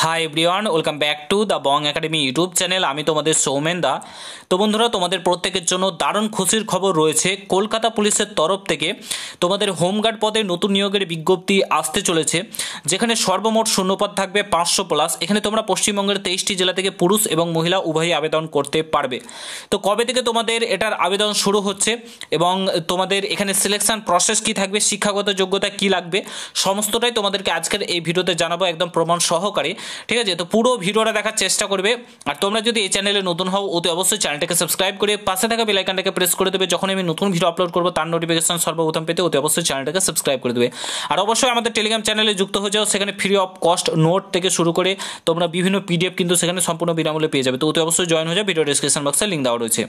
Hi everyone, welcome back to the Bong academy YouTube channel. আমি তোমাদের সৌমেন দা। তো বন্ধুরা, তোমাদের প্রত্যেকের জন্য দারুণ খুশির খবর রয়েছে। কলকাতা পুলিশের তরফ থেকে তোমাদের হোমগার্ড পদে নতুন নিয়োগের বিজ্ঞপ্তি আসতে চলেছে, যেখানে সর্বমোট শূন্যপদ থাকবে 500+। এখানে তোমরা পশ্চিমবঙ্গের 23টি জেলা থেকে পুরুষ এবং মহিলা উভয়ই আবেদন করতে পারবে। তো কবে থেকে তোমাদের এটার আবেদন শুরু হচ্ছে এবং তোমাদের এখানে সিলেকশন প্রসেস কী থাকবে, শিক্ষাগত যোগ্যতা কী লাগবে, সমস্তটাই তোমাদেরকে আজকের এই ভিডিওতে জানাবো একদম প্রমাণ সহকারে। ঠিক আছে, তো পুরো ভিডিওটা দেখার চেষ্টা করবে। আর তোমরা যদি এই চ্যানেলে নতুন হও, অতি অবশ্যই চ্যানেলটাকে সাবস্ক্রাইব করে পাশে থাকা বেল আইকনটাকে প্রেস করে দেবে। যখন আমি নতুন ভিডিও আপলোড করবো তার নোটিফিকেশন সর্বপ্রথম পেতে অতি অবশ্যই চ্যানেলটাকে সাবস্ক্রাইব করে দেবে। আর অবশ্যই আমাদের টেলিগ্রাম চ্যানেলে যুক্ত হয়ে যাও, সেখানে ফ্রি অফ কস্ট নোট থেকে শুরু করে তোমরা বিভিন্ন পিডিএফ কিন্তু সেখানে সম্পূর্ণ বিনামূল্যে পেয়ে যাবে। তো অতি অবশ্যই জয়েন হয়ে যাবে, ভিডিও ডিসক্রিপশন বক্সে লিঙ্ক দেওয়া রয়েছে।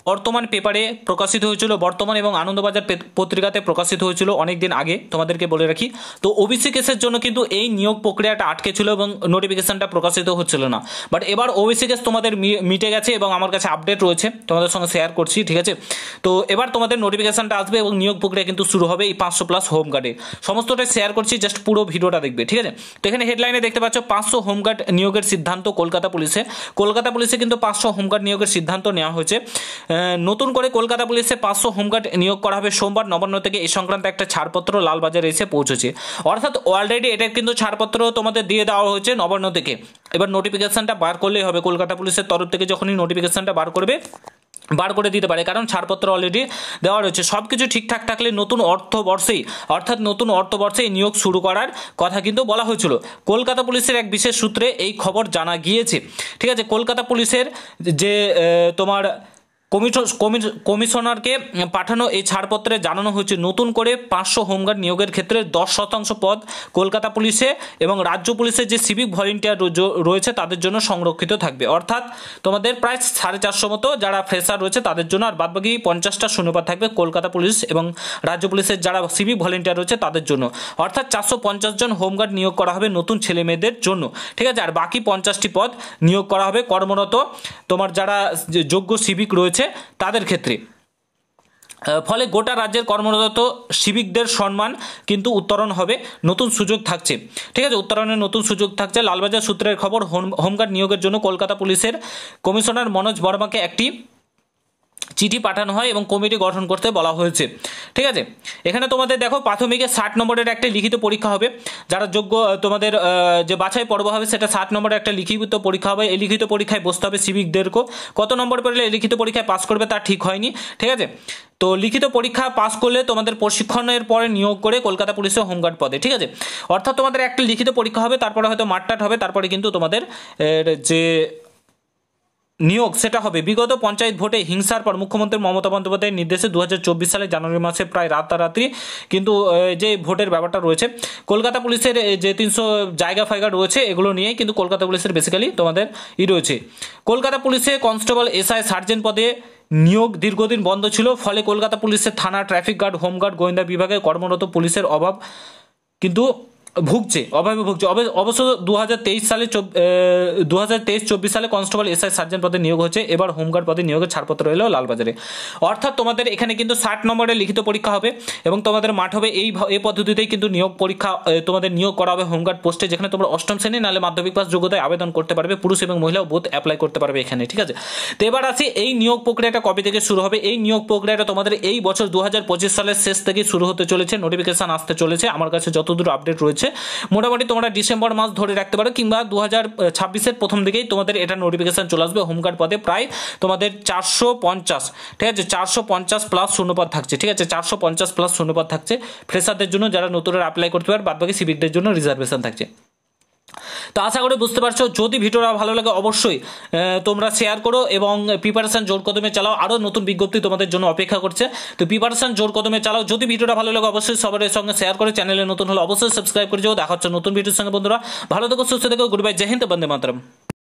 বর্তমান পেপারে প্রকাশিত হয়েছিল, বর্তমান এবং আনন্দবাজার পত্রিকাতে প্রকাশিত হয়েছিল অনেক দিন আগে, তোমাদেরকে বলে রাখি। তো ওবিসি কেসের জন্য কিন্তু এই নিয়োগ প্রক্রিয়াটা আটকে ছিল এবং নোটিফিকেশনটা প্রকাশিত হচ্ছিল না। বাট এবার ওবিসি কেস তোমাদের মিটে গেছে এবং আমার কাছে আপডেট রয়েছে, তোমাদের সঙ্গে শেয়ার করছি। ঠিক আছে, তো এবার তোমাদের নোটিফিকেশনটা আসবে এবং নিয়োগ প্রক্রিয়া কিন্তু শুরু হবে এই 500+ হোমগার্ডে। সমস্তটাই শেয়ার করছি, জাস্ট পুরো ভিডিওটা দেখবে। ঠিক আছে, তো এখানে হেডলাইনে দেখতে পাচ্ছ 500 হোমগার্ড নিয়োগের সিদ্ধান্ত কলকাতা পুলিশে। কলকাতা পুলিশে কিন্তু 500 হোমগার্ড নিয়োগের সিদ্ধান্ত নেওয়া হয়েছে। নতুন করে কলকাতা পুলিশে 500 হোমগার্ড নিয়োগ করা হবে সোমবার নবান্ন থেকে। এই সংক্রান্ত একটা ছাড়পত্র লালবাজারে এসে পৌঁছেছে, অর্থাৎ অলরেডি এটা কিন্তু ছাড়পত্র তোমাদের দিয়ে দেওয়া হয়েছে নবান্ন থেকে। এবার নোটিফিকেশনটা বার করলেই হবে, কলকাতা পুলিশের তরফ থেকে যখনই নোটিফিকেশনটা বার করবে বার করে দিতে পারে, কারণ ছাড়পত্র অলরেডি দেওয়া রয়েছে। সব কিছু ঠিকঠাক থাকলে নতুন অর্থবর্ষেই, অর্থাৎ নতুন অর্থবর্ষেই নিয়োগ শুরু করার কথা কিন্তু বলা হয়েছিল। কলকাতা পুলিশের এক বিশেষ সূত্রে এই খবর জানা গিয়েছে। ঠিক আছে, কলকাতা পুলিশের যে তোমার কমিশনারকে পাঠানো এই ছাড়পত্রে জানানো হয়েছে, নতুন করে 500 হোমগার্ড নিয়োগের ক্ষেত্রে 10% পদ কলকাতা পুলিশে এবং রাজ্য পুলিশের যে সিভিক ভলেন্টিয়ার রয়েছে তাদের জন্য সংরক্ষিত থাকবে। অর্থাৎ তোমাদের প্রায় 450 মতো যারা ফ্রেশার রয়েছে তাদের জন্য, আর বাদবাকি 50টা শূন্যপদ থাকবে কলকাতা পুলিশ এবং রাজ্য পুলিশের যারা সিভিক ভলেন্টিয়ার রয়েছে তাদের জন্য। অর্থাৎ 450 জন হোমগার্ড নিয়োগ করা হবে নতুন ছেলে মেয়েদের জন্য। ঠিক আছে, আর বাকি 50টি পদ নিয়োগ করা হবে কর্মরত তোমার যারা যোগ্য সিভিক রয়েছে তাদের ক্ষেত্রে। ফলে গোটা রাজ্যের কর্মরত সিভিকদের সম্মান কিন্তু উত্তরণ হবে, নতুন সুযোগ থাকছে। ঠিক আছে, উত্তরণের নতুন সুযোগ থাকছে। লালবাজার সূত্রের খবর, হোমগার্ড নিয়োগের জন্য কলকাতা পুলিশের কমিশনার মনোজ বর্মাকে একটি চিঠি পাঠানো হয় এবং কমিটি গঠন করতে বলা হয়েছে। ঠিক আছে, এখানে তোমাদের দেখো প্রাথমিকে 60 নম্বরের একটা লিখিত পরীক্ষা হবে। যারা যোগ্য তোমাদের যে বাছাই পর্ব হবে সেটা 60 নম্বরের একটা লিখিত পরীক্ষা হবে। এই লিখিত পরীক্ষায় বসতে হবে সিভিকদেরকেও। কত নম্বর পেলে এই লিখিত পরীক্ষায় পাস করবে তা ঠিক হয়নি। ঠিক আছে, তো লিখিত পরীক্ষা পাস করলে তোমাদের প্রশিক্ষণের পরে নিয়োগ করে কলকাতা পুলিশের হোমগার্ড পদে। ঠিক আছে, অর্থাৎ তোমাদের একটা লিখিত পরীক্ষা হবে, তারপরে হয়তো মাঠটাট হবে, তারপরে কিন্তু তোমাদের যে নিয়োগ সেটা হবে। বিগত পঞ্চায়েত ভোটে হিংসার পর মুখ্যমন্ত্রী মমতা বন্দ্যোপাধ্যায়ের নির্দেশে 2024 সালে জানুয়ারি মাসে প্রায় রাতারাতি কিন্তু যে ভোটের ব্যাপারটা রয়েছে, কলকাতা পুলিশের যে 300 জায়গা ফায়গা রয়েছে এগুলো নিয়েই কিন্তু কলকাতা পুলিশের বেসিক্যালি তোমাদের রয়েছে। কলকাতা পুলিশে কনস্টেবল, এসআই, সার্জেন্ট পদে নিয়োগ দীর্ঘদিন বন্ধ ছিল। ফলে কলকাতা পুলিশের থানা, ট্রাফিক গার্ড, হোমগার্ড, গোয়েন্দা বিভাগে কর্মরত পুলিশের অভাবে ভুগছে। অবশ্য 2023-24 সালে কনস্টেবল, এসআই, সার্জেন্ট পদে নিয়োগ হচ্ছে। এবার হোমগার্ড পদে নিয়োগের ছাড়পত্র এলো লালবাজারে। অর্থাৎ তোমাদের এখানে কিন্তু 60 নম্বরের লিখিত পরীক্ষা হবে এবং তোমাদের মাঠ হবে। এই পদ্ধতিতেই কিন্তু নিয়োগ পরীক্ষা তোমাদের নিয়োগ করা হবে হোমগার্ড পোস্টে, যেখানে তোমরা 8ম শ্রেণী নাহলে মাধ্যমিক পাস যোগ্যতায় আবেদন করতে পারবে। পুরুষ এবং মহিলাও বোথ অ্যাপ্লাই করতে পারবে এখানে। ঠিক আছে, তো এবার আসি এই নিয়োগ প্রক্রিয়াটা কবে থেকে শুরু হবে। এই নিয়োগ প্রক্রিয়াটা তোমাদের এই বছর 2025 সালের শেষ থেকেই শুরু হতে চলেছে। নোটিফিকেশন আসতে চলেছে, আমার কাছে যতদূর আপডেট রয়েছে। মোটামুটি তোমরা ডিসেম্বর মাস ধরে রাখতে পারো, কিংবা 2026-এর প্রথম দিকেই তোমাদের এটা নোটিফিকেশন চলে আসবে। হোমগার্ড পদে প্রায় তোমাদের 450, ঠিক আছে, 450+ শূন্যপদ থাকছে। ঠিক আছে, 450+ শূন্যপদ থাকছে ফ্রেশারদের জন্য, যারা নতুনরা অ্যাপ্লাই করতে পারে। বাদবাকি সিভিকদের জন্য রিজার্ভেশন থাকছে। তো আশা করি বুঝতে পারছো। যদি ভিডিওটা ভালো লাগে অবশ্যই তোমরা শেয়ার করো এবং প্রিপারেশন জোর কদমে চালাও। আরও নতুন বিজ্ঞপ্তি তোমাদের জন্য অপেক্ষা করছে, তো প্রিপারেশন জোর কদমে চালাও। যদি ভিডিওটা ভালো লাগে অবশ্যই সবার সঙ্গে শেয়ার করে, চ্যানেলে নতুন হলে অবশ্যই সাবস্ক্রাইব করে যাও। দেখা হচ্ছে নতুন ভিডিওর সঙ্গে বন্ধুরা। ভালো থেকো, সুস্থ থেকো, গুড বাই, জয় হিন্দ, বন্দে মাতরম।